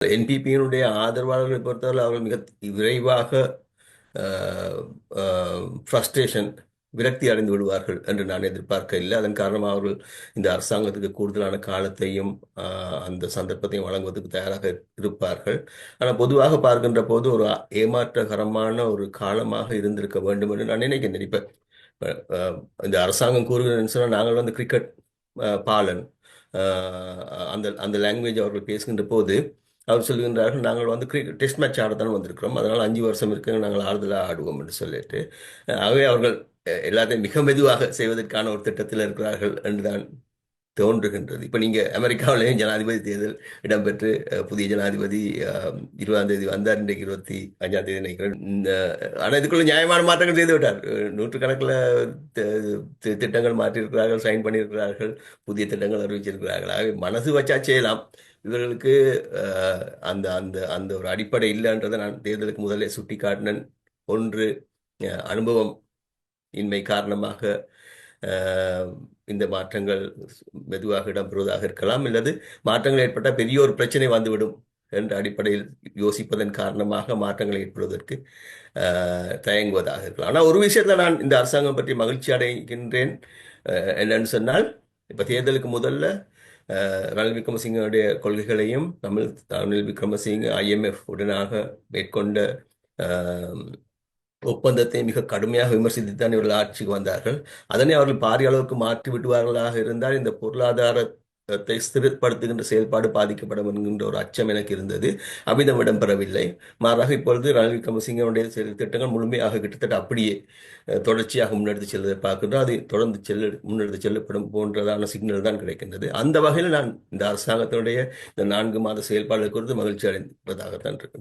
என்பிபியினுடைய ஆதரவாளர்களை பொறுத்தவரை அவர்கள் மிக விரைவாக ஃப்ரஸ்ட்ரேஷன் விரக்தி அடைந்து விடுவார்கள் என்று நான் எதிர்பார்க்க இல்லை. அதன் காரணமாக அவர்கள் இந்த அரசாங்கத்துக்கு கூடுதலான காலத்தையும் அந்த சந்தர்ப்பத்தையும் வழங்குவதற்கு தயாராக இருப்பார்கள். ஆனால் பொதுவாக பார்க்கின்ற போது ஒரு ஏமாற்றகரமான ஒரு காலமாக இருந்திருக்க வேண்டும் என்று நான் நினைக்கிறேன். இப்ப இந்த அரசாங்கம் கூறுகிறேன்னு சொன்னால் நாங்கள் வந்து கிரிக்கெட் பாலன் அந்த அந்த லாங்குவேஜ் அவர்கள் பேசுகின்ற போது அவர் சொல்லுகின்றார்கள், நாங்கள் வந்து டெஸ்ட் மேட்ச் ஆடத்தான் வந்திருக்கிறோம், அதனால் 5 வருஷம் இருக்கு நாங்கள் ஆறுதலாக ஆடுவோம் என்று சொல்லிட்டு ஆகவே அவர்கள் எல்லாத்தையும் மிக மெதுவாக செய்வதற்கான ஒரு திட்டத்தில் இருக்கிறார்கள் என்றுதான் தோன்றுகின்றது. இப்ப நீங்க அமெரிக்காவிலேயும் ஜனாதிபதி தேர்தல் இடம்பெற்று புதிய ஜனாதிபதி 20ஆம் தேதி வந்தார். இன்றைக்கு 25ஆம் தேதி நினைக்கிறேன். ஆனா இதுக்குள்ள நியாயமான மாற்றங்கள் செய்து விட்டார். நூற்றுக்கணக்கில் திட்டங்கள் மாற்றியிருக்கிறார்கள், சைன் பண்ணியிருக்கிறார்கள், புதிய திட்டங்கள் அறிவிச்சிருக்கிறார்கள். ஆகவே மனசு வச்சா செய்யலாம். இவர்களுக்கு அந்த அந்த அந்த ஒரு அடிப்படை இல்லைன்றதை நான் தேர்தலுக்கு முதலே சுட்டி காட்டினேன். ஒன்று, அனுபவம் இன்மை காரணமாக இந்த மாற்றங்கள் மெதுவாக இடம்பெறுவதாக இருக்கலாம், அல்லது மாற்றங்கள் ஏற்பட்டால் பெரிய ஒரு பிரச்சனை வந்துவிடும் என்ற அடிப்படையில் யோசிப்பதன் காரணமாக மாற்றங்கள் ஏற்படுவதற்கு தயங்குவதாக இருக்கலாம். ஆனால் ஒரு விஷயத்தில் நான் இந்த அரசாங்கம் பற்றி மகிழ்ச்சி அடைகின்றேன். என்னன்னு சொன்னால், இப்போ தேர்தலுக்கு முதல்ல ரணில் விக்ரமசிங்கனுடைய கொள்கைகளையும் ரணில் விக்ரமசிங்க IMF உடனாக மேற்கொண்ட ஒப்பந்தத்தை மிக கடுமையாக விமர்சித்துத்தான் இவர்கள் ஆட்சிக்கு வந்தார்கள். அதனை அவர்கள் பாரிய அளவுக்கு மாற்றி விடுவார்களாக இருந்தால் இந்த பொருளாதாரத்தை ஸ்திரப்படுத்துகின்ற செயல்பாடு பாதிக்கப்படும் என்கின்ற ஒரு அச்சம் எனக்கு இருந்தது. அமிதம் இடம்பெறவில்லை. மாறாக இப்பொழுது ரணில் விக்ரமசிங்கனுடைய திட்டங்கள் முழுமையாக கிட்டத்தட்ட அப்படியே தொடர்ச்சியாக முன்னெடுத்து செல்வதை பார்க்கின்றோம். அது தொடர்ந்து முன்னெடுத்து செல்லப்படும் போன்றதான சிக்னல் தான் கிடைக்கின்றது. அந்த வகையில் நான் இந்த அரசாங்கத்தினுடைய இந்த 4 மாத செயல்பாடுகள் குறித்து மகிழ்ச்சி அடைந்ததாகத்தான் இருக்கின்றேன்.